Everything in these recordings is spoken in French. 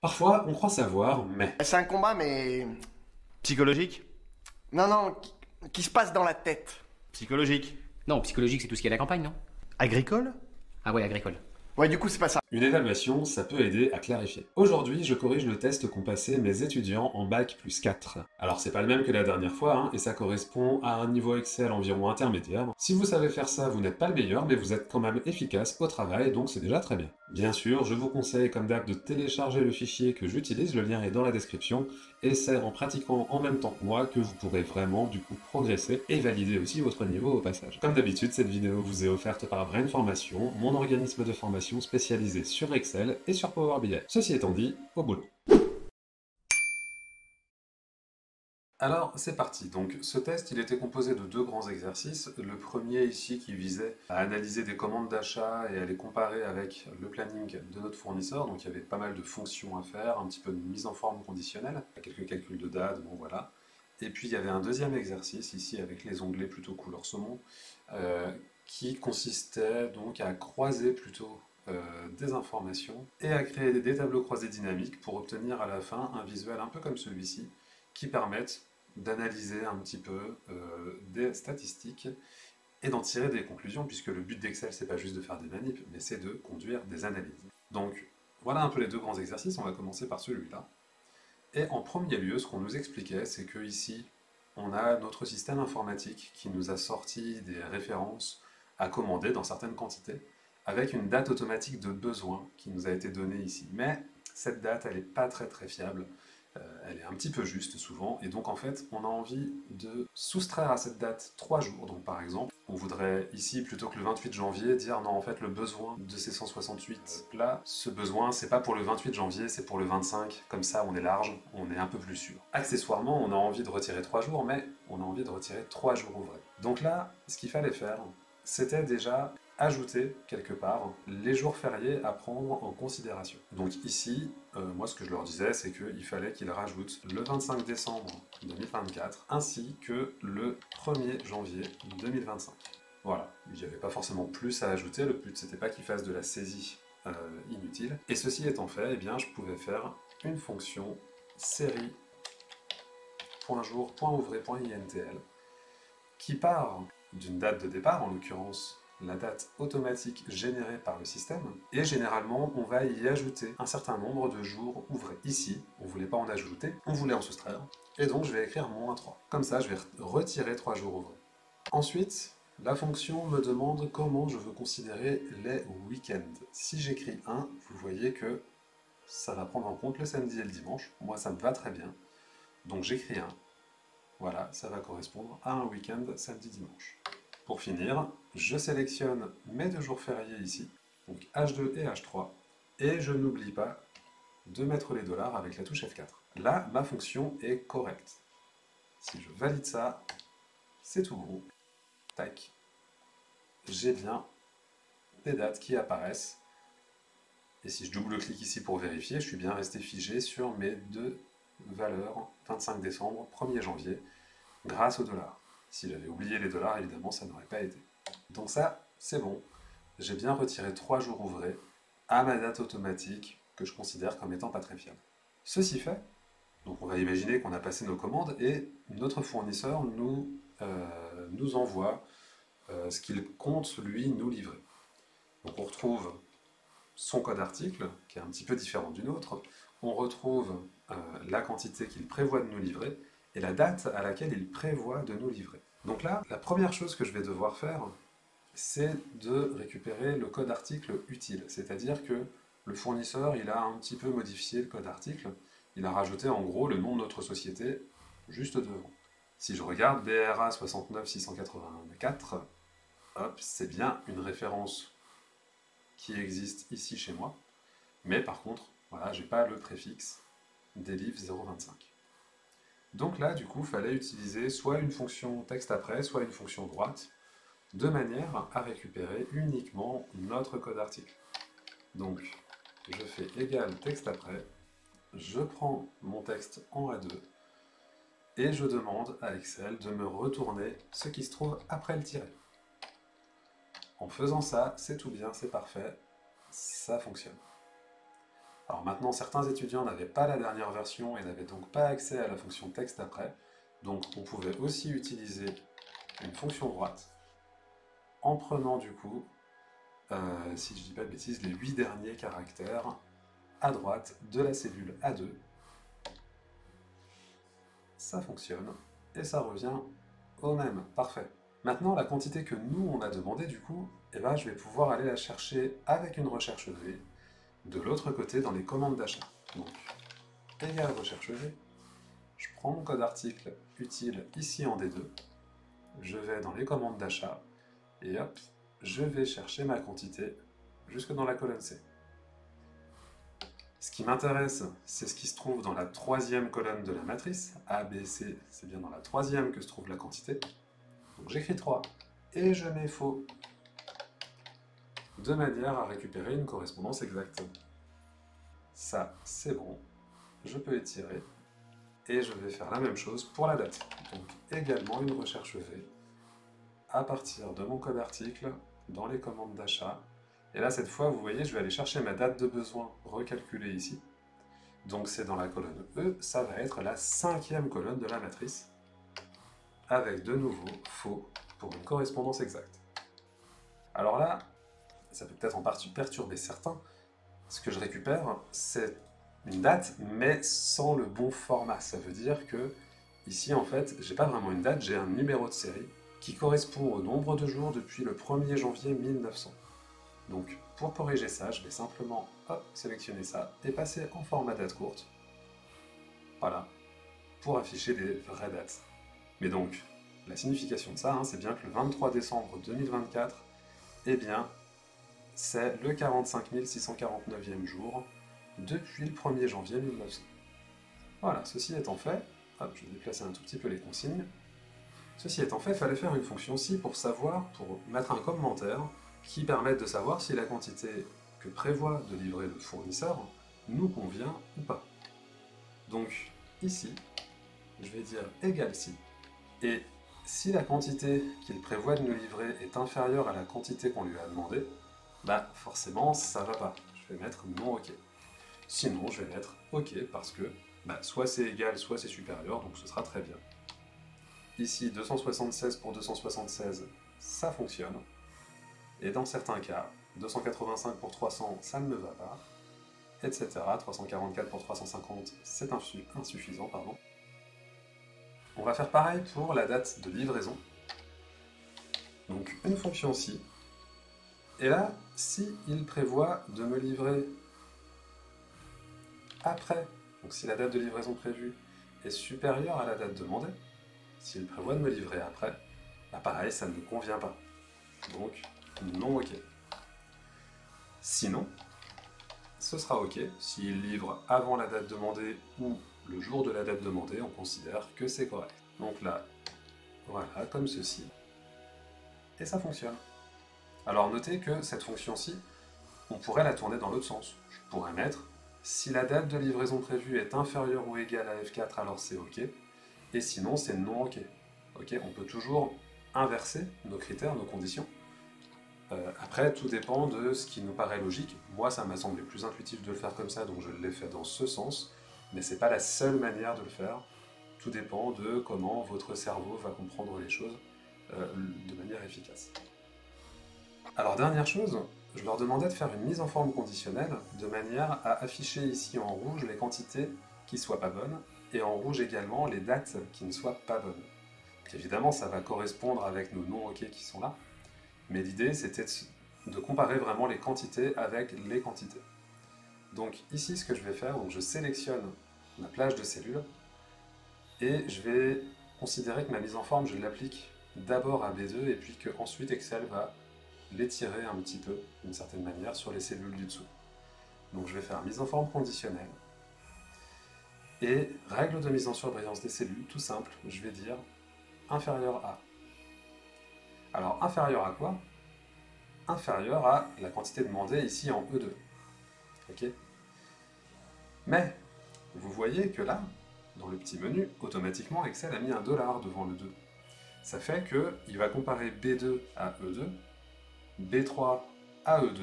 Parfois, on croit savoir, mais... C'est un combat, mais... Psychologique? Non, non, qui se passe dans la tête. Psychologique. Non, psychologique, c'est tout ce qui est à la campagne, non? Agricole? Ah ouais, agricole. Ouais, du coup, c'est pas ça. Une évaluation, ça peut aider à clarifier. Aujourd'hui, je corrige le test qu'ont passé mes étudiants en bac plus 4. Alors c'est pas le même que la dernière fois, et ça correspond à un niveau Excel environ intermédiaire. Si vous savez faire ça, vous n'êtes pas le meilleur, mais vous êtes quand même efficace au travail, donc c'est déjà très bien. Bien sûr, je vous conseille comme d'hab de télécharger le fichier que j'utilise, le lien est dans la description, et c'est en pratiquant en même temps que moi que vous pourrez vraiment du coup progresser et valider aussi votre niveau au passage. Comme d'habitude, cette vidéo vous est offerte par Brain Formation, mon organisme de formation spécialisé sur Excel et sur Power BI. Ceci étant dit, au boulot. Alors, c'est parti. Donc, ce test, il était composé de deux grands exercices. Le premier ici qui visait à analyser des commandes d'achat et à les comparer avec le planning de notre fournisseur. Donc, il y avait pas mal de fonctions à faire, un petit peu de mise en forme conditionnelle, quelques calculs de date, bon voilà. Et puis, il y avait un deuxième exercice ici avec les onglets plutôt couleur saumon, qui consistait donc à croiser plutôt des informations et à créer des tableaux croisés dynamiques pour obtenir à la fin un visuel un peu comme celui-ci qui permettent d'analyser un petit peu des statistiques et d'en tirer des conclusions, puisque le but d'Excel c'est pas juste de faire des manips, mais c'est de conduire des analyses. Donc voilà un peu les deux grands exercices, on va commencer par celui-là. Et en premier lieu, ce qu'on nous expliquait, c'est que ici on a notre système informatique qui nous a sorti des références à commander dans certaines quantités, avec une date automatique de besoin qui nous a été donnée ici. Mais cette date, elle n'est pas très fiable, elle est un petit peu juste souvent, et donc en fait, on a envie de soustraire à cette date 3 jours. Donc par exemple, on voudrait ici, plutôt que le 28 janvier, dire non, en fait, le besoin de ces 168 là, ce besoin, c'est pas pour le 28 janvier, c'est pour le 25, comme ça on est large, on est un peu plus sûr. Accessoirement, on a envie de retirer 3 jours, mais on a envie de retirer 3 jours ouvrés. Donc là, ce qu'il fallait faire, c'était déjà ajouter quelque part les jours fériés à prendre en considération. Donc ici, moi ce que je leur disais, c'est qu'il fallait qu'ils rajoutent le 25 décembre 2024 ainsi que le 1er janvier 2025. Voilà, il n'y avait pas forcément plus à ajouter, le but c'était pas qu'ils fassent de la saisie inutile. Et ceci étant fait, eh bien, je pouvais faire une fonction série.jour.ouvré.intl qui part d'une date de départ, en l'occurrence la date automatique générée par le système, et généralement on va y ajouter un certain nombre de jours ouvrés. Ici, on ne voulait pas en ajouter, on voulait en soustraire, et donc je vais écrire -3. Comme ça, je vais retirer 3 jours ouvrés. Ensuite, la fonction me demande comment je veux considérer les week-ends. Si j'écris 1, vous voyez que ça va prendre en compte le samedi et le dimanche. Moi, ça me va très bien. Donc j'écris 1. Voilà, ça va correspondre à un week-end samedi-dimanche. Pour finir, je sélectionne mes deux jours fériés ici, donc H2 et H3, et je n'oublie pas de mettre les dollars avec la touche F4. Là, ma fonction est correcte. Si je valide ça, c'est tout bon. Tac. J'ai bien des dates qui apparaissent. Et si je double-clique ici pour vérifier, je suis bien resté figé sur mes deux valeurs, 25 décembre, 1er janvier, grâce au dollar. Si j'avais oublié les dollars, évidemment, ça n'aurait pas été. Donc ça, c'est bon. J'ai bien retiré 3 jours ouvrés à ma date automatique, que je considère comme étant pas très fiable. Ceci fait, donc on va imaginer qu'on a passé nos commandes et notre fournisseur nous envoie ce qu'il compte, lui, nous livrer. Donc on retrouve son code article, qui est un petit peu différent du nôtre. On retrouve la quantité qu'il prévoit de nous livrer, et la date à laquelle il prévoit de nous livrer. Donc là, la première chose que je vais devoir faire, c'est de récupérer le code article utile. C'est-à-dire que le fournisseur, il a un petit peu modifié le code article. Il a rajouté en gros le nom de notre société juste devant. Si je regarde BRA 69684, hop, c'est bien une référence qui existe ici chez moi. Mais par contre, voilà, j'ai pas le préfixe deliv 025. Donc là, du coup, il fallait utiliser soit une fonction texte après, soit une fonction droite, de manière à récupérer uniquement notre code article. Donc, je fais égal texte après, je prends mon texte en A2, et je demande à Excel de me retourner ce qui se trouve après le tiret. En faisant ça, c'est tout bien, c'est parfait, ça fonctionne. Alors maintenant, certains étudiants n'avaient pas la dernière version et n'avaient donc pas accès à la fonction texte après, donc on pouvait aussi utiliser une fonction droite en prenant du coup, si je dis pas de bêtises, les 8 derniers caractères à droite de la cellule A2. Ça fonctionne, et ça revient au même. Parfait. Maintenant, la quantité que nous, on a demandé, du coup, eh ben, je vais pouvoir aller la chercher avec une recherche V, de l'autre côté dans les commandes d'achat. Donc, égal recherche V, je prends mon code article utile ici en D2, je vais dans les commandes d'achat, et hop, je vais chercher ma quantité jusque dans la colonne C. Ce qui m'intéresse, c'est ce qui se trouve dans la troisième colonne de la matrice. A, B, C, c'est bien dans la troisième que se trouve la quantité. Donc j'écris 3 et je mets faux, de manière à récupérer une correspondance exacte. Ça, c'est bon. Je peux étirer. Et je vais faire la même chose pour la date. Donc également une recherche V à partir de mon code article dans les commandes d'achat. Et là, cette fois, vous voyez, je vais aller chercher ma date de besoin recalculée ici. Donc c'est dans la colonne E, ça va être la 5e colonne de la matrice, avec de nouveau faux pour une correspondance exacte. Alors là, ça peut peut-être en partie perturber certains. Ce que je récupère, c'est une date, mais sans le bon format. Ça veut dire que ici, en fait, j'ai pas vraiment une date, j'ai un numéro de série qui correspond au nombre de jours depuis le 1er janvier 1900. Donc, pour corriger ça, je vais simplement sélectionner ça et passer en format date courte. Voilà, pour afficher des vraies dates. Mais donc, la signification de ça, c'est bien que le 23 décembre 2024, eh bien, c'est le 45 649e jour depuis le 1er janvier 1900. Voilà, ceci étant fait, je vais déplacer un tout petit peu les consignes. Ceci étant fait, il fallait faire une fonction si pour savoir, pour mettre un commentaire qui permette de savoir si la quantité que prévoit de livrer le fournisseur nous convient ou pas. Donc ici, je vais dire égal si, et si la quantité qu'il prévoit de nous livrer est inférieure à la quantité qu'on lui a demandé, bah forcément ça va pas, je vais mettre non ok. Sinon je vais mettre ok parce que soit c'est égal, soit c'est supérieur, donc ce sera très bien. Ici 276 pour 276, ça fonctionne. Et dans certains cas, 285 pour 300, ça ne me va pas, etc. 344 pour 350, c'est insuffisant, pardon. On va faire pareil pour la date de livraison. Donc une fonction si. Et là, si il prévoit de me livrer après, donc si la date de livraison prévue est supérieure à la date demandée, s'il prévoit de me livrer après, pareil, ça ne me convient pas. Donc, non ok. Sinon, ce sera ok. S'il livre avant la date demandée ou le jour de la date demandée, on considère que c'est correct. Donc là, voilà, comme ceci. Et ça fonctionne. Alors notez que cette fonction-ci, on pourrait la tourner dans l'autre sens. Je pourrais mettre, si la date de livraison prévue est inférieure ou égale à F4, alors c'est ok. Et sinon, c'est non ok. Ok, on peut toujours inverser nos critères, nos conditions. Après, tout dépend de ce qui nous paraît logique. Moi, ça m'a semblé plus intuitif de le faire comme ça, donc je l'ai fait dans ce sens. Mais c'est pas la seule manière de le faire. Tout dépend de comment votre cerveau va comprendre les choses de manière efficace. Alors, dernière chose, je leur demandais de faire une mise en forme conditionnelle de manière à afficher ici en rouge les quantités qui soient pas bonnes et en rouge également les dates qui ne soient pas bonnes. Donc, évidemment, ça va correspondre avec nos non OK qui sont là. Mais l'idée, c'était de comparer vraiment les quantités avec les quantités. Donc ici, ce que je vais faire, je sélectionne ma plage de cellules et je vais considérer que ma mise en forme, je l'applique d'abord à B2 et puis que ensuite Excel va l'étirer un petit peu, d'une certaine manière, sur les cellules du dessous. Donc je vais faire mise en forme conditionnelle et règle de mise en surbrillance des cellules, tout simple, je vais dire inférieur à. Alors, inférieur à quoi? Inférieur à la quantité demandée ici en E2. Ok? Mais, vous voyez que là, dans le petit menu, automatiquement, Excel a mis un $, devant le 2. Ça fait qu'il va comparer B2 à E2, B3 à E2,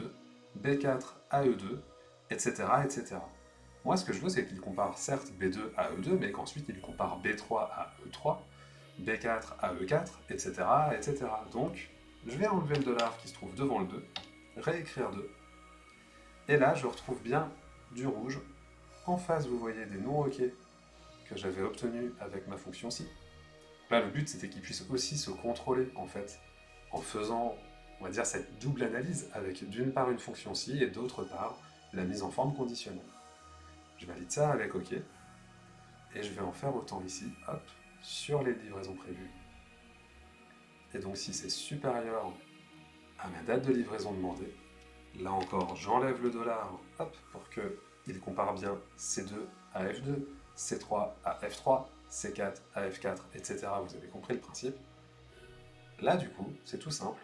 B4 à E2, etc., etc. Moi, ce que je veux, c'est qu'il compare certes B2 à E2, mais qu'ensuite il compare B3 à E3, B4 à E4, etc., etc. Donc, je vais enlever le dollar qui se trouve devant le 2, réécrire 2, et là, je retrouve bien du rouge. En face, vous voyez des non-hockey que j'avais obtenus avec ma fonction ci. Là, le but, c'était qu'il puisse aussi se contrôler, en fait, en faisant, on va dire, cette double analyse avec d'une part une fonction ci et d'autre part la mise en forme conditionnelle. Je valide ça avec OK, et je vais en faire autant ici, hop, sur les livraisons prévues. Et donc si c'est supérieur à ma date de livraison demandée, là encore, j'enlève le dollar, hop, pour qu'il compare bien C2 à F2, C3 à F3, C4 à F4, etc. Vous avez compris le principe. Là, du coup, c'est tout simple.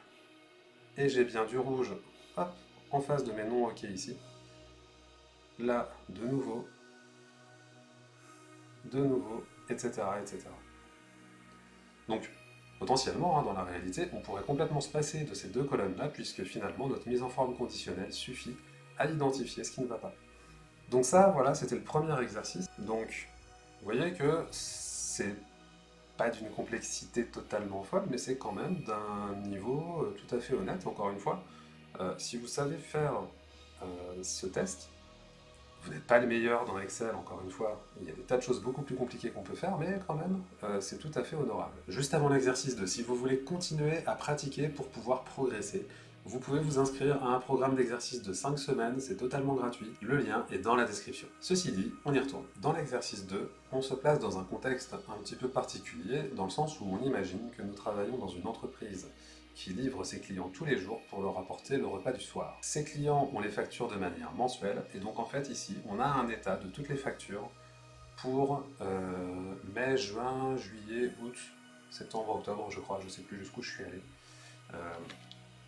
Et j'ai bien du rouge, hop, en face de mes non OK ici. Là, de nouveau, etc., etc. Donc, potentiellement, dans la réalité, on pourrait complètement se passer de ces deux colonnes-là, puisque finalement, notre mise en forme conditionnelle suffit à identifier ce qui ne va pas. Donc ça, voilà, c'était le premier exercice. Donc, vous voyez que c'est pas d'une complexité totalement folle, mais c'est quand même d'un niveau tout à fait honnête, encore une fois. Si vous savez faire ce test, vous n'êtes pas le meilleur dans Excel, encore une fois. Il y a des tas de choses beaucoup plus compliquées qu'on peut faire, mais quand même, c'est tout à fait honorable. Juste avant l'exercice 2, si vous voulez continuer à pratiquer pour pouvoir progresser, vous pouvez vous inscrire à un programme d'exercice de 5 semaines, c'est totalement gratuit. Le lien est dans la description. Ceci dit, on y retourne. Dans l'exercice 2, on se place dans un contexte un petit peu particulier, dans le sens où on imagine que nous travaillons dans une entreprise qui livre ses clients tous les jours pour leur apporter le repas du soir. Ces clients, on les facture de manière mensuelle, et donc en fait ici, on a un état de toutes les factures pour mai, juin, juillet, août, septembre, octobre, je crois, je ne sais plus jusqu'où je suis allé.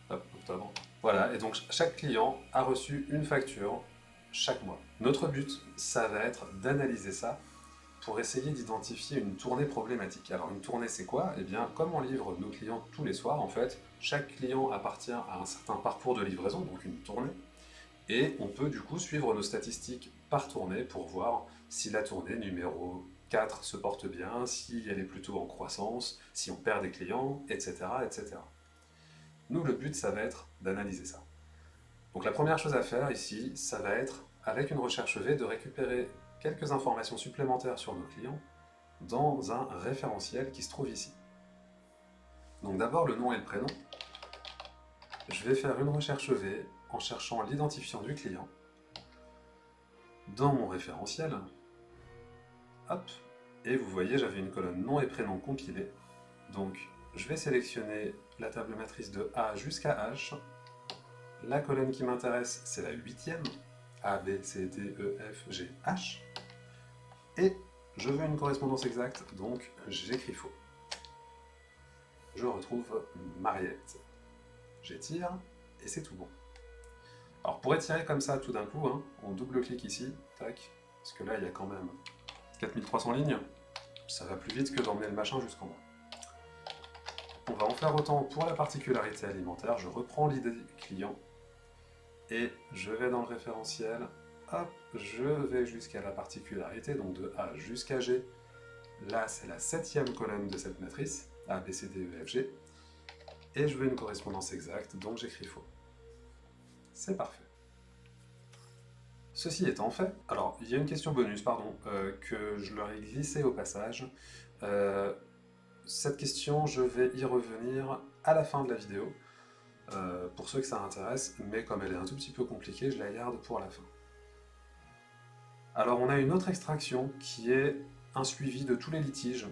Octobre. Voilà, et donc chaque client a reçu une facture chaque mois. Notre but, ça va être d'analyser ça pour essayer d'identifier une tournée problématique. Alors une tournée c'est quoi? Eh bien comme on livre nos clients tous les soirs en fait, chaque client appartient à un certain parcours de livraison, donc une tournée, et on peut du coup suivre nos statistiques par tournée pour voir si la tournée numéro 4 se porte bien, si elle est plutôt en croissance, si on perd des clients, etc. etc. Nous le but ça va être d'analyser ça. Donc la première chose à faire ici, ça va être, avec une recherche V, de récupérer quelques informations supplémentaires sur nos clients dans un référentiel qui se trouve ici. Donc d'abord le nom et le prénom. Je vais faire une recherche V en cherchant l'identifiant du client dans mon référentiel. Hop, et vous voyez j'avais une colonne nom et prénom compilée. Donc je vais sélectionner la table matrice de A jusqu'à H. La colonne qui m'intéresse c'est la 8e. A, B, C, D, E, F, G, H. Et je veux une correspondance exacte, donc j'écris faux. Je retrouve Mariette. J'étire, et c'est tout bon. Alors pour étirer comme ça tout d'un coup, on double-clique ici, tac, parce que là il y a quand même 4300 lignes, ça va plus vite que d'emmener le machin jusqu'en bas. On va en faire autant pour la particularité alimentaire, je reprends l'idée client, et je vais dans le référentiel, hop, je vais jusqu'à la particularité, donc de A jusqu'à G. Là, c'est la 7e colonne de cette matrice, A, B, C, D, E, F, G. Et je veux une correspondance exacte, donc j'écris faux. C'est parfait. Ceci étant fait, alors il y a une question bonus, pardon, que je leur ai glissée au passage. Cette question, je vais y revenir à la fin de la vidéo. Pour ceux que ça intéresse, mais comme elle est un tout petit peu compliquée, je la garde pour la fin. Alors on a une autre extraction qui est un suivi de tous les litiges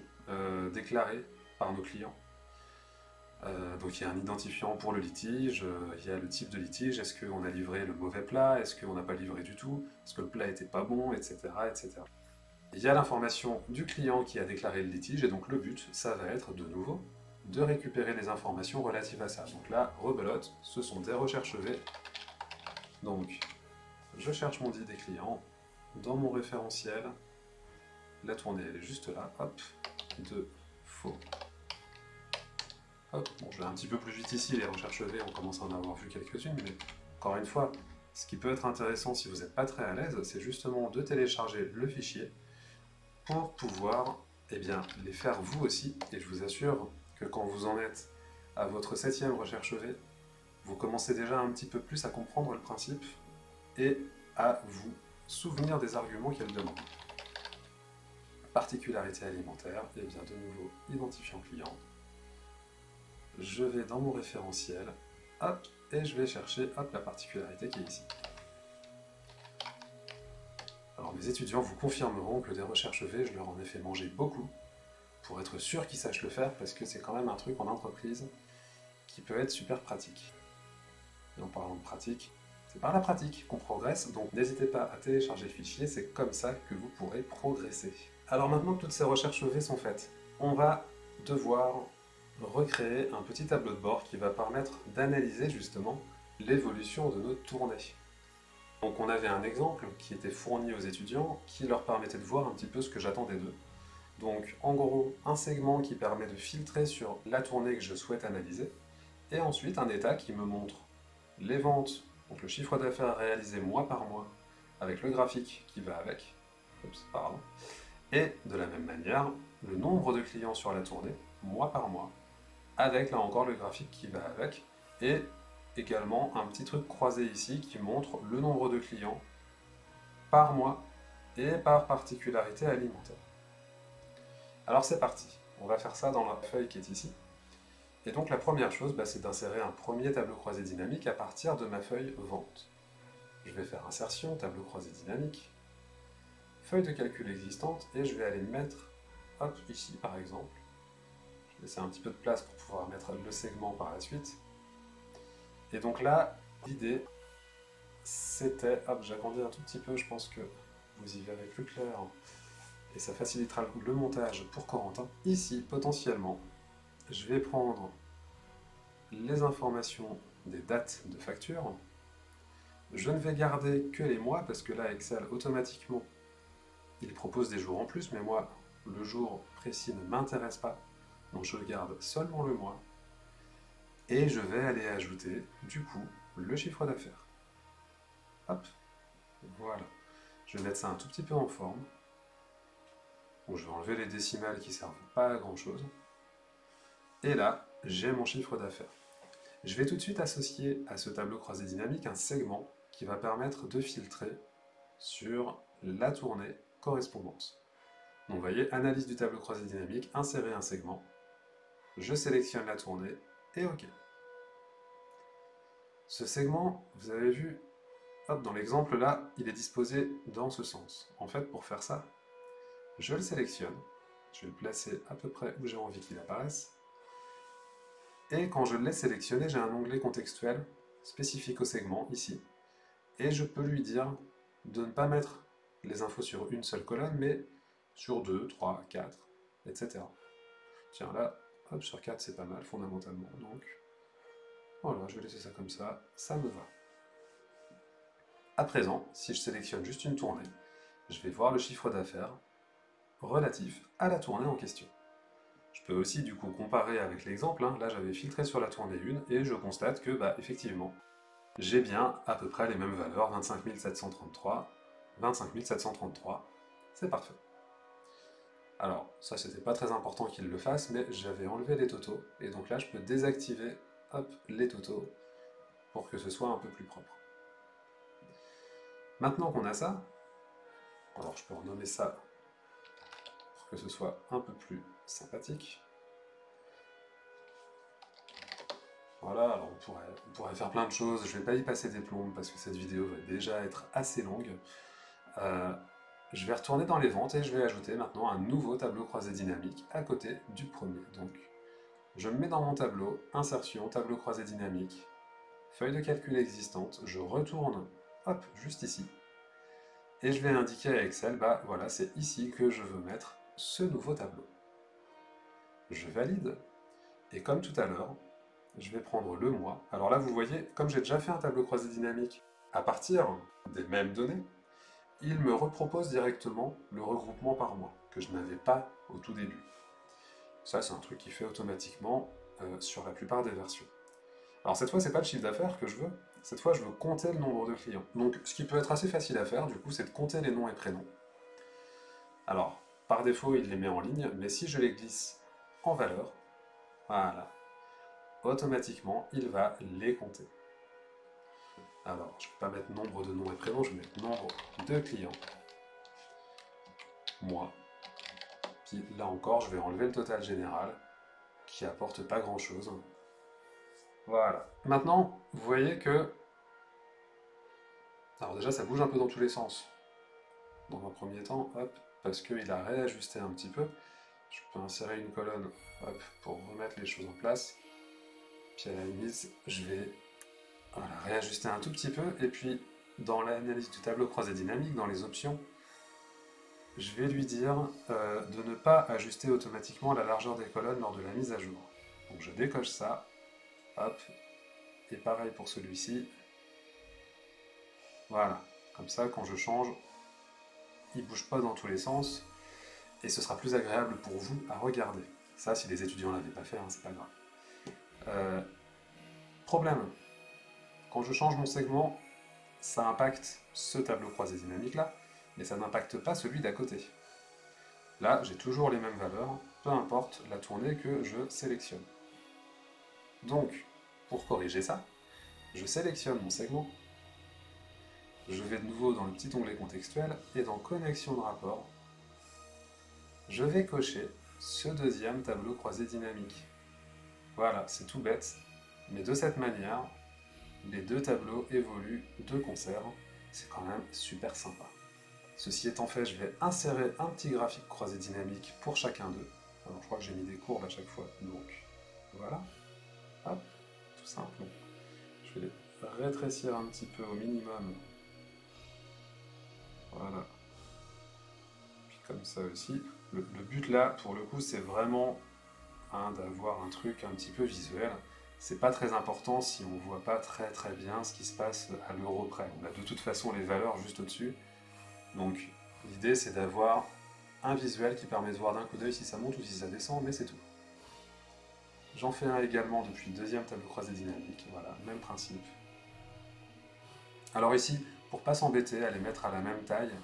déclarés par nos clients. Donc il y a un identifiant pour le litige, il y a le type de litige, est-ce qu'on a livré le mauvais plat, est-ce qu'on n'a pas livré du tout, est-ce que le plat n'était pas bon, etc., etc. Il y a l'information du client qui a déclaré le litige, et donc le but, ça va être de nouveau de récupérer les informations relatives à ça. Donc là, rebelote, ce sont des recherches V. Donc, je cherche mon ID des clients, dans mon référentiel, la tournée elle est juste là, hop, de faux. Hop, bon, je vais un petit peu plus vite ici, les recherches V, on commence à en avoir vu quelques-unes, mais encore une fois, Ce qui peut être intéressant si vous n'êtes pas très à l'aise, c'est justement de télécharger le fichier pour pouvoir les faire vous aussi. Et je vous assure que quand vous en êtes à votre 7e recherche V, vous commencez déjà un petit peu plus à comprendre le principe et à vous souvenir des arguments qu'elle demande. Particularité alimentaire, et bien de nouveau identifiant client. Je vais dans mon référentiel, hop, et je vais chercher hop, la particularité qui est ici. Alors mes étudiants vous confirmeront que des recherches V, je leur en ai fait manger beaucoup, pour être sûr qu'ils sachent le faire, parce que c'est quand même un truc en entreprise qui peut être super pratique. Et en parlant de pratique, c'est par la pratique qu'on progresse, donc n'hésitez pas à télécharger le fichier, c'est comme ça que vous pourrez progresser. Alors maintenant que toutes ces recherches V sont faites, on va devoir recréer un petit tableau de bord qui va permettre d'analyser justement l'évolution de nos tournées. Donc on avait un exemple qui était fourni aux étudiants qui leur permettait de voir un petit peu ce que j'attendais d'eux. Donc en gros, un segment qui permet de filtrer sur la tournée que je souhaite analyser, et ensuite un état qui me montre les ventes, donc le chiffre d'affaires réalisé mois par mois, avec le graphique qui va avec, et de la même manière, le nombre de clients sur la tournée, mois par mois, avec là encore le graphique qui va avec, et également un petit truc croisé ici qui montre le nombre de clients par mois et par particularité alimentaire. Alors c'est parti, on va faire ça dans la feuille qui est ici. Et donc la première chose, c'est d'insérer un premier tableau croisé dynamique à partir de ma feuille vente. Je vais faire insertion, tableau croisé dynamique, feuille de calcul existante, et je vais aller mettre, hop, ici par exemple. Je vais laisser un petit peu de place pour pouvoir mettre le segment par la suite. Et donc là, l'idée, c'était, hop, j'agrandis un tout petit peu, je pense que vous y verrez plus clair, et ça facilitera le montage pour Corentin. Ici, potentiellement, je vais prendre les informations des dates de facture. Je ne vais garder que les mois, parce que là, Excel, automatiquement, il propose des jours en plus, mais moi, le jour précis ne m'intéresse pas, donc je garde seulement le mois. Et je vais aller ajouter, du coup, le chiffre d'affaires. Hop, voilà. Je vais mettre ça un tout petit peu en forme. Donc je vais enlever les décimales qui ne servent pas à grand chose. Et là, j'ai mon chiffre d'affaires. Je vais tout de suite associer à ce tableau croisé dynamique un segment qui va permettre de filtrer sur la tournée correspondante. Donc vous voyez, analyse du tableau croisé dynamique, insérer un segment, je sélectionne la tournée et OK. Ce segment, vous avez vu, hop, dans l'exemple là, il est disposé dans ce sens. En fait, pour faire ça, je le sélectionne, je vais le placer à peu près où j'ai envie qu'il apparaisse, et quand je l'ai sélectionné, j'ai un onglet contextuel spécifique au segment, ici, et je peux lui dire de ne pas mettre les infos sur une seule colonne, mais sur 2, 3, 4, etc. Tiens, là, hop, sur 4, c'est pas mal, fondamentalement, donc voilà, je vais laisser ça comme ça me va. À présent, si je sélectionne juste une tournée, je vais voir le chiffre d'affaires relatif à la tournée en question. Je peux aussi du coup comparer avec l'exemple, là j'avais filtré sur la tournée 1 et je constate que effectivement, j'ai bien à peu près les mêmes valeurs, 25 733, 25 733, c'est parfait. Alors, ça c'était pas très important qu'il le fasse, mais j'avais enlevé les totaux, et donc là je peux désactiver hop, les totaux pour que ce soit un peu plus propre. Maintenant qu'on a ça, alors je peux renommer ça pour que ce soit un peu plus sympathique. Voilà, alors on pourrait faire plein de choses, je ne vais pas y passer des plombes parce que cette vidéo va déjà être assez longue. Je vais retourner dans les ventes et je vais ajouter maintenant un nouveau tableau croisé dynamique à côté du premier. Donc, je me mets dans mon tableau, insertion, tableau croisé dynamique, feuille de calcul existante, je retourne, hop, juste ici, et je vais indiquer à Excel, voilà, c'est ici que je veux mettre ce nouveau tableau. Je valide, et comme tout à l'heure, je vais prendre le mois. Alors là, vous voyez, comme j'ai déjà fait un tableau croisé dynamique à partir des mêmes données, il me repropose directement le regroupement par mois, que je n'avais pas au tout début. Ça, c'est un truc qui fait automatiquement sur la plupart des versions. Alors cette fois, c'est pas le chiffre d'affaires que je veux, Cette fois, je veux compter le nombre de clients. Donc, ce qui peut être assez facile à faire, du coup, c'est de compter les noms et prénoms. Alors, par défaut, il les met en ligne, mais si je les glisse en valeur, voilà, automatiquement, il va les compter. Alors, je ne vais pas mettre nombre de noms et prénoms, je vais mettre nombre de clients. Moi. Puis là encore, je vais enlever le total général, qui apporte pas grand-chose. Voilà. Maintenant, vous voyez que... Alors déjà, ça bouge un peu dans tous les sens. Dans un premier temps, hop, parce qu'il a réajusté un petit peu. Je peux insérer une colonne, hop, pour remettre les choses en place. Puis à la limite, je vais voilà, réajuster un tout petit peu. Et puis, dans l'analyse du tableau croisé dynamique, dans les options, je vais lui dire de ne pas ajuster automatiquement la largeur des colonnes lors de la mise à jour. Donc je décoche ça, hop, et pareil pour celui-ci. Voilà, comme ça, quand je change, il ne bouge pas dans tous les sens, et ce sera plus agréable pour vous à regarder. Ça, si les étudiants ne l'avaient pas fait, hein, c'est pas grave. Problème, quand je change mon segment, ça impacte ce tableau croisé dynamique-là, mais ça n'impacte pas celui d'à côté. Là, j'ai toujours les mêmes valeurs, peu importe la tournée que je sélectionne. Donc, pour corriger ça, je sélectionne mon segment, je vais de nouveau dans le petit onglet contextuel, et dans Connexion de rapport, je vais cocher ce deuxième tableau croisé dynamique. Voilà, c'est tout bête, mais de cette manière, les deux tableaux évoluent de concert, c'est quand même super sympa. Ceci étant fait, je vais insérer un petit graphique croisé dynamique pour chacun d'eux. Alors je crois que j'ai mis des courbes à chaque fois, donc voilà. Hop, tout simple. Je vais les rétrécir un petit peu au minimum. Voilà. Puis comme ça aussi. Le but là, pour le coup, c'est vraiment d'avoir un truc un petit peu visuel. C'est pas très important si on voit pas très très bien ce qui se passe à l'euro près. On a de toute façon les valeurs juste au-dessus. Donc l'idée c'est d'avoir un visuel qui permet de voir d'un coup d'œil si ça monte ou si ça descend, mais c'est tout. J'en fais un également depuis le deuxième tableau croisé dynamique, voilà, même principe. Alors ici, pour pas s'embêter à les mettre à la même taille,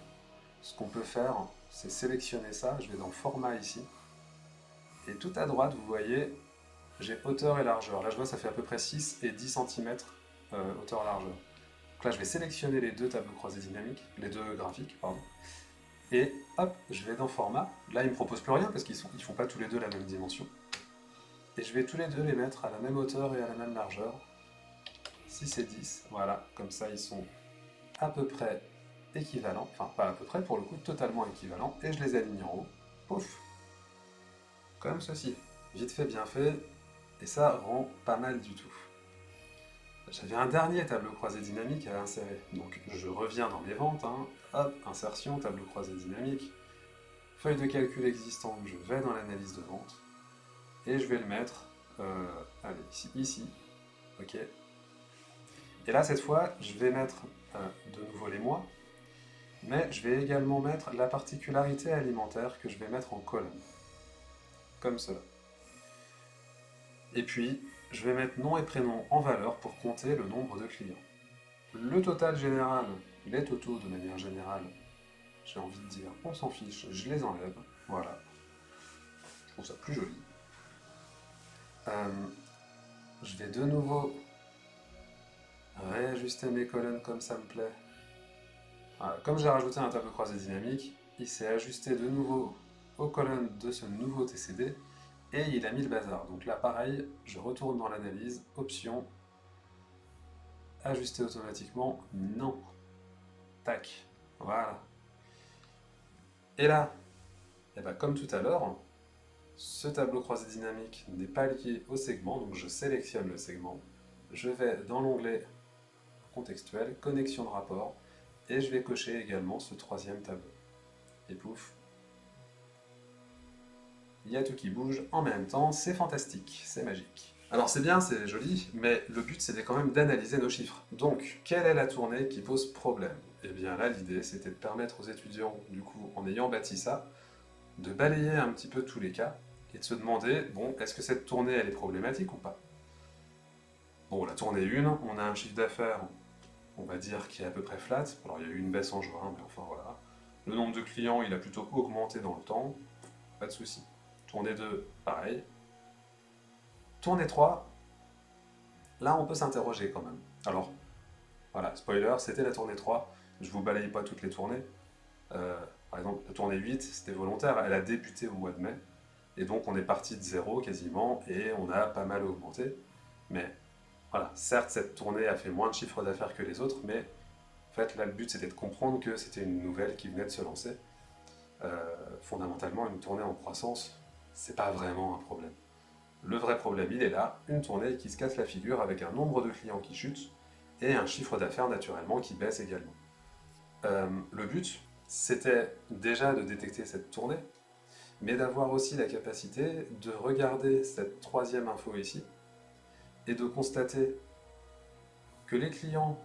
ce qu'on peut faire, c'est sélectionner ça, je vais dans Format ici, et tout à droite, vous voyez, j'ai hauteur et largeur. Là je vois ça fait à peu près 6 et 10 cm hauteur-largeur. Donc là je vais sélectionner les deux tableaux croisés dynamiques, les deux graphiques, pardon, et hop, je vais dans Format. Là il ne me propose plus rien parce qu'ils ne font pas tous les deux la même dimension. Et je vais tous les deux les mettre à la même hauteur et à la même largeur. 6 et 10, voilà, comme ça ils sont à peu près équivalents, enfin pas à peu près, pour le coup totalement équivalents, et je les aligne en haut, pouf, comme ceci, vite fait, bien fait, et ça rend pas mal du tout. J'avais un dernier tableau croisé dynamique à insérer, donc je reviens dans mes ventes, hein, hop, insertion, tableau croisé dynamique, feuille de calcul existante, je vais dans l'analyse de vente, et je vais le mettre, allez, ici, ok. Et là, cette fois, je vais mettre de nouveau les mois, mais je vais également mettre la particularité alimentaire que je vais mettre en colonne, comme cela. Et puis, je vais mettre nom et prénom en valeur pour compter le nombre de clients. Le total général, les totaux de manière générale, j'ai envie de dire, on s'en fiche, je les enlève, voilà. Je trouve ça plus joli. Je vais de nouveau réajuster mes colonnes comme ça me plaît. Voilà. Comme j'ai rajouté un tableau croisé dynamique, il s'est ajusté de nouveau aux colonnes de ce nouveau TCD et il a mis le bazar. Donc là pareil, je retourne dans l'analyse, option, ajuster automatiquement, non. Tac, voilà. Et là, et ben comme tout à l'heure, ce tableau croisé dynamique n'est pas lié au segment, donc je sélectionne le segment, je vais dans l'onglet contextuel, connexion de rapport, et je vais cocher également ce troisième tableau. Et pouf, il y a tout qui bouge en même temps, c'est fantastique, c'est magique. Alors c'est bien, c'est joli, mais le but c'était quand même d'analyser nos chiffres. Donc, quelle est la tournée qui pose problème? Et bien là, l'idée c'était de permettre aux étudiants, du coup, en ayant bâti ça, de balayer un petit peu tous les cas, et de se demander, bon, est-ce que cette tournée elle est problématique ou pas? Bon, la tournée 1, on a un chiffre d'affaires, on va dire, qui est à peu près flat. Alors, il y a eu une baisse en juin, mais enfin voilà. Le nombre de clients, il a plutôt augmenté dans le temps. Pas de souci. Tournée 2, pareil. Tournée 3, là, on peut s'interroger quand même. Alors, voilà, spoiler, c'était la tournée 3. Je vous balaye pas toutes les tournées. Par exemple, la tournée 8, c'était volontaire. Elle a débuté au mois de mai. Et donc, on est parti de zéro quasiment. Et on a pas mal augmenté. Mais voilà, certes, cette tournée a fait moins de chiffre d'affaires que les autres. Mais en fait, là, le but, c'était de comprendre que c'était une nouvelle qui venait de se lancer. Fondamentalement, une tournée en croissance, c'est pas vraiment un problème. Le vrai problème, il est là, une tournée qui se casse la figure avec un nombre de clients qui chute et un chiffre d'affaires naturellement qui baisse également. Le but, c'était déjà de détecter cette tournée, mais d'avoir aussi la capacité de regarder cette troisième info ici et de constater que les clients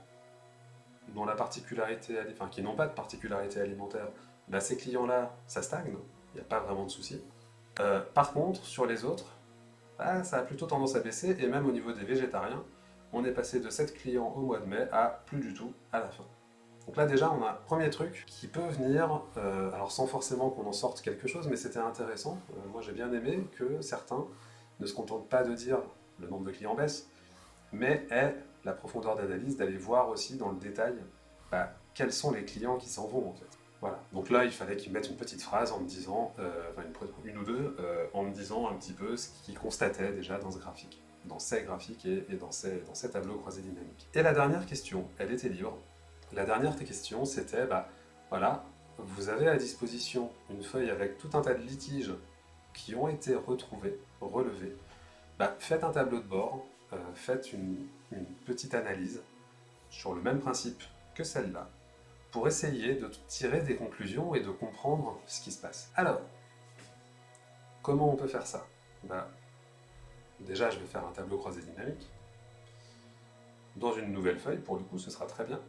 dont la particularité, enfin qui n'ont pas de particularité alimentaire, bah ces clients-là, ça stagne, il n'y a pas vraiment de souci. Par contre, sur les autres, bah, ça a plutôt tendance à baisser, et même au niveau des végétariens, on est passé de 7 clients au mois de mai à plus du tout à la fin. Donc là déjà, on a un premier truc qui peut venir, alors sans forcément qu'on en sorte quelque chose, mais c'était intéressant. Moi j'ai bien aimé que certains ne se contentent pas de dire le nombre de clients baisse, mais aient la profondeur d'analyse d'aller voir aussi dans le détail bah, quels sont les clients qui s'en vont en fait. Voilà. Donc là, il fallait qu'ils mettent une petite phrase en me disant, enfin une ou deux, en me disant un petit peu ce qu'ils constataient déjà dans ce graphique, dans ces graphiques et dans ces tableaux croisés dynamiques. Et la dernière question, elle était libre. La dernière question, c'était, bah voilà, vous avez à disposition une feuille avec tout un tas de litiges qui ont été retrouvés, relevés. Bah, faites un tableau de bord, faites une petite analyse sur le même principe que celle-là, pour essayer de tirer des conclusions et de comprendre ce qui se passe. Alors, comment on peut faire ça? Bah, déjà, je vais faire un tableau croisé dynamique. Dans une nouvelle feuille, pour le coup, ce sera très bien,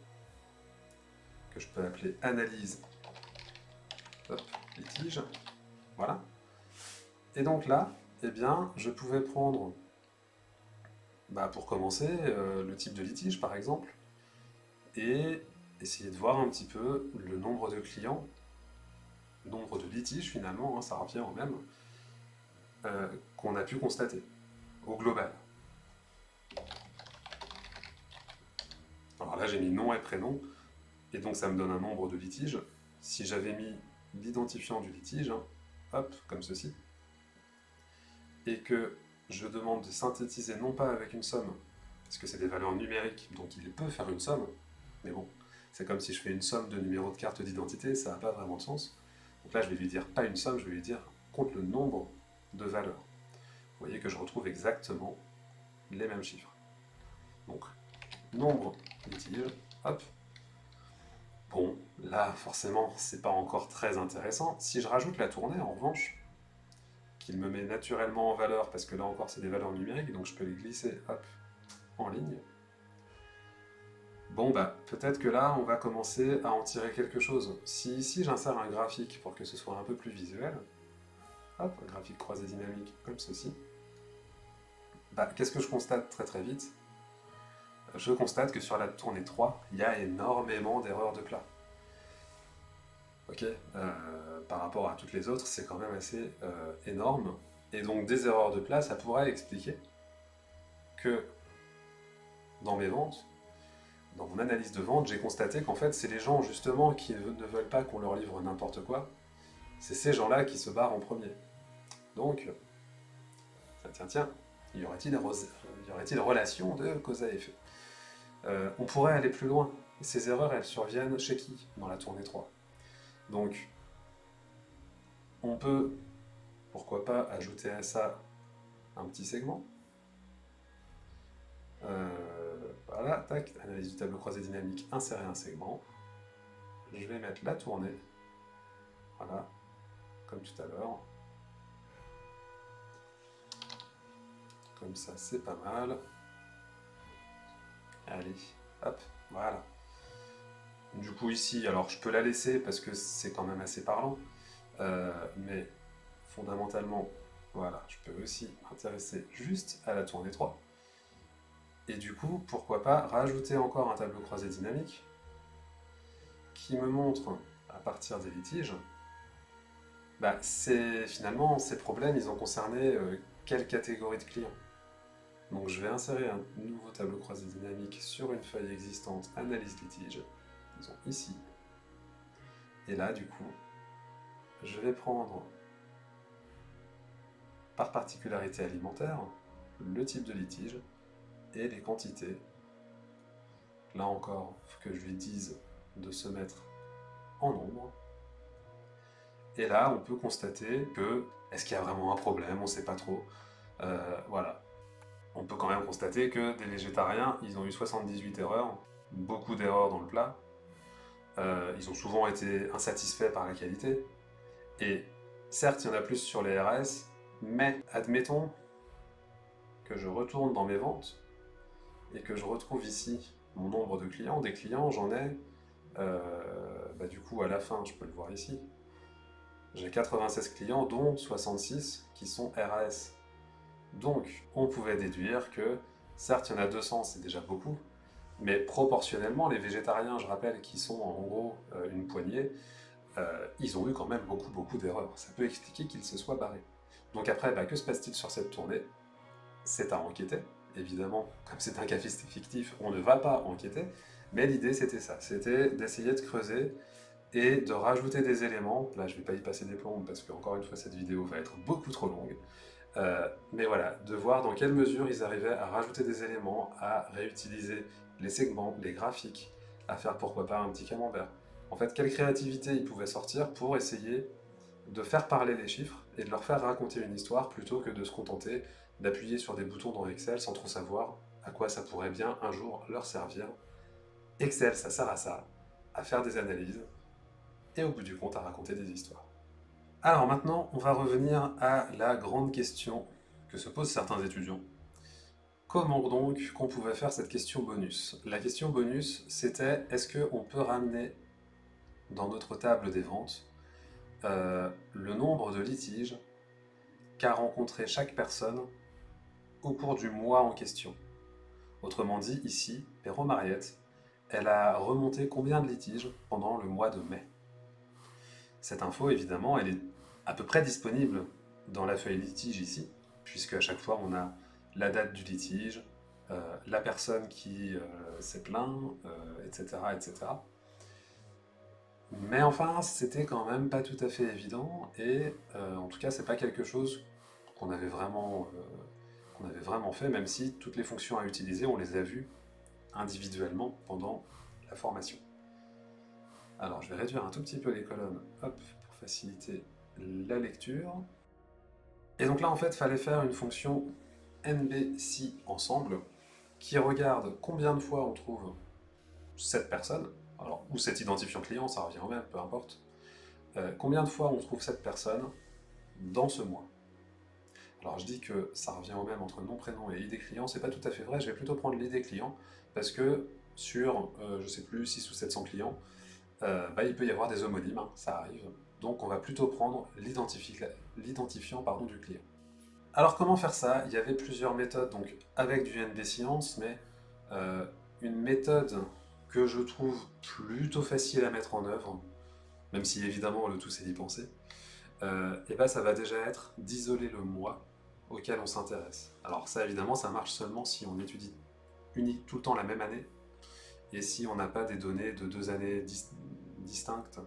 que je peux appeler analyse, hop, litige, voilà. Et donc là, eh bien, je pouvais prendre, bah, pour commencer, le type de litige, par exemple, et essayer de voir un petit peu le nombre de clients, nombre de litiges finalement, hein, ça revient au même, qu'on a pu constater, au global. Alors là j'ai mis nom et prénom, et donc ça me donne un nombre de litiges. Si j'avais mis l'identifiant du litige, hein, hop, comme ceci, et que je demande de synthétiser non pas avec une somme, parce que c'est des valeurs numériques, donc il peut faire une somme, mais bon, c'est comme si je fais une somme de numéros de carte d'identité, ça n'a pas vraiment de sens. Donc là, je vais lui dire pas une somme, je vais lui dire compte le nombre de valeurs. Vous voyez que je retrouve exactement les mêmes chiffres. Donc, nombre litige, hop. Bon, là, forcément, c'est pas encore très intéressant. Si je rajoute la tournée, en revanche, qu'il me met naturellement en valeur, parce que là encore, c'est des valeurs numériques, donc je peux les glisser, hop, en ligne. Bon, bah, peut-être que là, on va commencer à en tirer quelque chose. Si ici, j'insère un graphique pour que ce soit un peu plus visuel, hop, un graphique croisé dynamique comme ceci, bah, qu'est-ce que je constate très très vite? Je constate que sur la tournée 3, il y a énormément d'erreurs de plat. Ok, par rapport à toutes les autres, c'est quand même assez énorme. Et donc, des erreurs de plat, ça pourrait expliquer que dans mes ventes, dans mon analyse de vente, j'ai constaté qu'en fait, c'est les gens justement qui ne veulent pas qu'on leur livre n'importe quoi. C'est ces gens-là qui se barrent en premier. Donc, tiens, y aurait-il relation de cause à effet? On pourrait aller plus loin. Ces erreurs, elles surviennent chez qui dans la tournée 3? Donc, on peut, pourquoi pas, ajouter à ça un petit segment. Voilà, tac, analyse du tableau croisé dynamique, insérer un segment. Je vais mettre la tournée, voilà, comme tout à l'heure. Comme ça, c'est pas mal. Allez, hop, voilà. Du coup ici, alors je peux la laisser parce que c'est quand même assez parlant, mais fondamentalement, voilà, je peux aussi m'intéresser juste à la tournée 3. Et du coup, pourquoi pas rajouter encore un tableau croisé dynamique qui me montre, à partir des litiges, finalement, ces problèmes, ils ont concerné quelle catégorie de clients. Donc je vais insérer un nouveau tableau croisé dynamique sur une feuille existante, analyse litige, disons ici. Et là, du coup, je vais prendre, par particularité alimentaire, le type de litige et les quantités. Là encore, il faut que je lui dise de se mettre en nombre. Et là, on peut constater que, est-ce qu'il y a vraiment un problème? On ne sait pas trop. Voilà. On peut quand même constater que des végétariens, ils ont eu 78 erreurs, beaucoup d'erreurs dans le plat. Ils ont souvent été insatisfaits par la qualité. Et certes, il y en a plus sur les RS, mais admettons que je retourne dans mes ventes et que je retrouve ici mon nombre de clients. Des clients, j'en ai, du coup, à la fin, je peux le voir ici. J'ai 96 clients, dont 66 qui sont RAS. Donc, on pouvait déduire que, certes, il y en a 200, c'est déjà beaucoup, mais proportionnellement, les végétariens, je rappelle, qui sont en gros une poignée, ils ont eu quand même beaucoup d'erreurs. Ça peut expliquer qu'ils se soient barrés. Donc après, que se passe-t-il sur cette tournée? C'est à enquêter. Évidemment, comme c'est un cas fictif, on ne va pas enquêter, mais l'idée c'était ça, c'était d'essayer de creuser et de rajouter des éléments. Là, je ne vais pas y passer des plombs parce que, encore une fois, cette vidéo va être beaucoup trop longue. Mais voilà, de voir dans quelle mesure ils arrivaient à rajouter des éléments, à réutiliser les segments, les graphiques, à faire pourquoi pas un petit camembert. En fait, quelle créativité ils pouvaient sortir pour essayer de faire parler les chiffres et de leur faire raconter une histoire plutôt que de se contenter d'appuyer sur des boutons dans Excel sans trop savoir à quoi ça pourrait bien un jour leur servir. Excel, ça sert à ça, à faire des analyses et au bout du compte à raconter des histoires. Alors maintenant, on va revenir à la grande question que se posent certains étudiants. Comment donc qu'on pouvait faire cette question bonus? La question bonus, c'était est-ce qu'on peut ramener dans notre table des ventes le nombre de litiges qu'a rencontré chaque personne au cours du mois en question. Autrement dit, ici, Perrault Mariette, elle a remonté combien de litiges pendant le mois de mai? Cette info, évidemment, elle est à peu près disponible dans la feuille litige ici, puisque à chaque fois on a la date du litige, la personne qui s'est plaint, etc., etc. Mais enfin, c'était quand même pas tout à fait évident, et en tout cas, c'est pas quelque chose qu'on avait vraiment fait, même si toutes les fonctions à utiliser, on les a vues individuellement pendant la formation. Alors, je vais réduire un tout petit peu les colonnes, hop, pour faciliter la lecture. Et donc là, en fait, il fallait faire une fonction NB-Si ensemble, qui regarde combien de fois on trouve cette personne, alors, ou cet identifiant client, ça revient au même, peu importe, combien de fois on trouve cette personne dans ce mois. Alors je dis que ça revient au même entre nom, prénom et ID client, c'est pas tout à fait vrai, je vais plutôt prendre l'ID client, parce que sur, je sais plus, 600 ou 700 clients, il peut y avoir des homonymes, hein, ça arrive, donc on va plutôt prendre l'identifiant du client. Alors comment faire ça? Il y avait plusieurs méthodes, donc avec du NB-Science, mais une méthode que je trouve plutôt facile à mettre en œuvre, même si évidemment le tout c'est d'y penser, ça va déjà être d'isoler le mois auquel on s'intéresse. Alors ça évidemment ça marche seulement si on étudie tout le temps la même année, et si on n'a pas des données de 2 années distinctes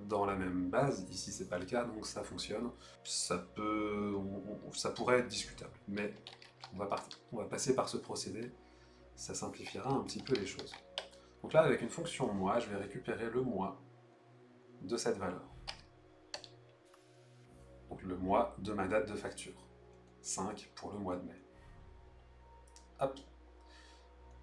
dans la même base. Ici c'est pas le cas, donc ça fonctionne. Ça pourrait être discutable, mais on va passer par ce procédé, ça simplifiera un petit peu les choses. Donc là, avec une fonction mois, je vais récupérer le mois de cette valeur. Donc le mois de ma date de facture. 5 pour le mois de mai. Hop.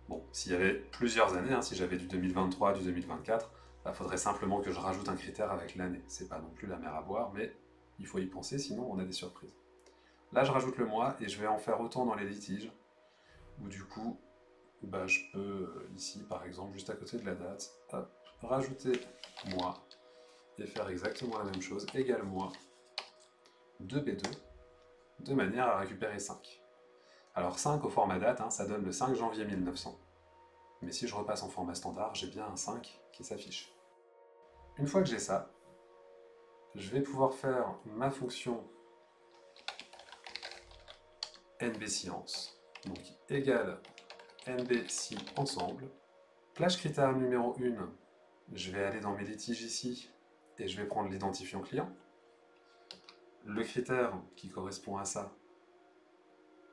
Bon, s'il y avait plusieurs années, si j'avais du 2023, du 2024, il faudrait simplement que je rajoute un critère avec l'année. C'est pas non plus la mer à boire, mais il faut y penser, sinon on a des surprises. Là, je rajoute le mois et je vais en faire autant dans les litiges, où du coup, je peux, ici par exemple, juste à côté de la date, hop, rajouter mois et faire exactement la même chose, égale mois de B2, de manière à récupérer 5. Alors 5 au format date, hein, ça donne le 5 janvier 1900. Mais si je repasse en format standard, j'ai bien un 5 qui s'affiche. Une fois que j'ai ça, je vais pouvoir faire ma fonction nbscience, donc égale nbsci ensemble. Plage critère numéro 1, je vais aller dans mes litiges ici, et je vais prendre l'identifiant client. Le critère qui correspond à ça,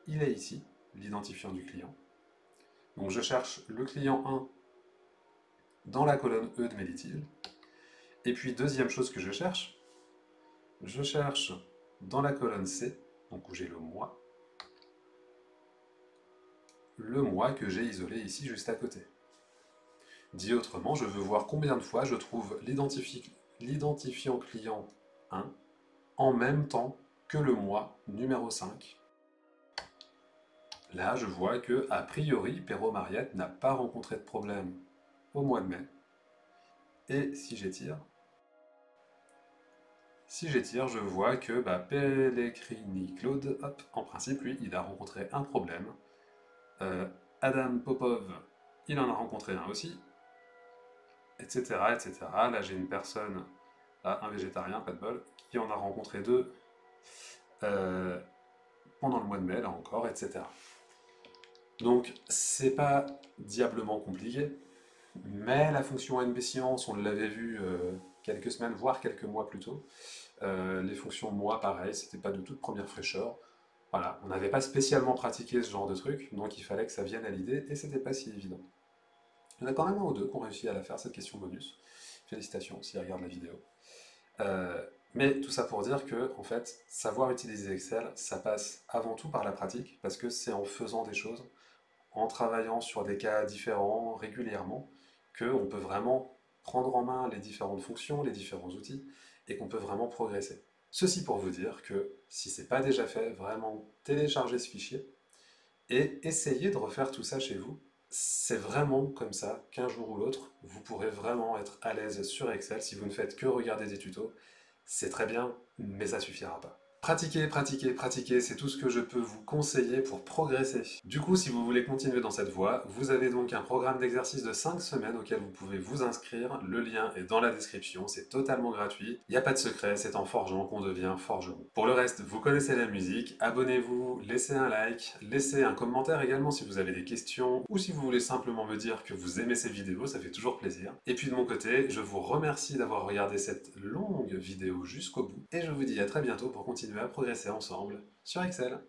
il est ici, l'identifiant du client. Donc je cherche le client 1 dans la colonne E de mes litiges. Et puis deuxième chose que je cherche dans la colonne C, donc où j'ai le mois que j'ai isolé ici juste à côté. Dit autrement, je veux voir combien de fois je trouve l'identifiant client 1 en même temps que le mois numéro 5. Là, je vois que, a priori, Perrault Mariette n'a pas rencontré de problème au mois de mai. Et si j'étire, je vois que Pellegrini Claude, hop, en principe, lui, il a rencontré un problème. Adam Popov, il en a rencontré un aussi, etc., etc. Là, j'ai une personne, là, un végétarien, pas de bol, qui en a rencontré 2 pendant le mois de mai, là encore, etc. Donc, c'est pas diablement compliqué, mais la fonction nbscience, on l'avait vu quelques semaines, voire quelques mois plus tôt. Les fonctions mois, pareil, c'était pas de toute première fraîcheur. Voilà, on n'avait pas spécialement pratiqué ce genre de truc, donc il fallait que ça vienne à l'idée, et c'était pas si évident. Il y en a quand même un ou deux qui ont réussi à la faire, cette question bonus. Félicitations s'ils regardent la vidéo. Mais tout ça pour dire que, en fait, savoir utiliser Excel, ça passe avant tout par la pratique, parce que c'est en faisant des choses, en travaillant sur des cas différents régulièrement, qu'on peut vraiment prendre en main les différentes fonctions, les différents outils, et qu'on peut vraiment progresser. Ceci pour vous dire que, si ce n'est pas déjà fait, vraiment téléchargez ce fichier, et essayez de refaire tout ça chez vous. C'est vraiment comme ça qu'un jour ou l'autre, vous pourrez vraiment être à l'aise sur Excel. Si vous ne faites que regarder des tutos, c'est très bien, mais ça suffira pas. Pratiquez, pratiquez, pratiquez, c'est tout ce que je peux vous conseiller pour progresser. Du coup, si vous voulez continuer dans cette voie, vous avez donc un programme d'exercice de 5 semaines auquel vous pouvez vous inscrire. Le lien est dans la description, c'est totalement gratuit. Il n'y a pas de secret, c'est en forgeant qu'on devient forgeron. Pour le reste, vous connaissez la musique, abonnez-vous, laissez un like, laissez un commentaire également si vous avez des questions, ou si vous voulez simplement me dire que vous aimez ces vidéos, ça fait toujours plaisir. Et puis de mon côté, je vous remercie d'avoir regardé cette longue vidéo jusqu'au bout, et je vous dis à très bientôt pour continuer à progresser ensemble sur Excel.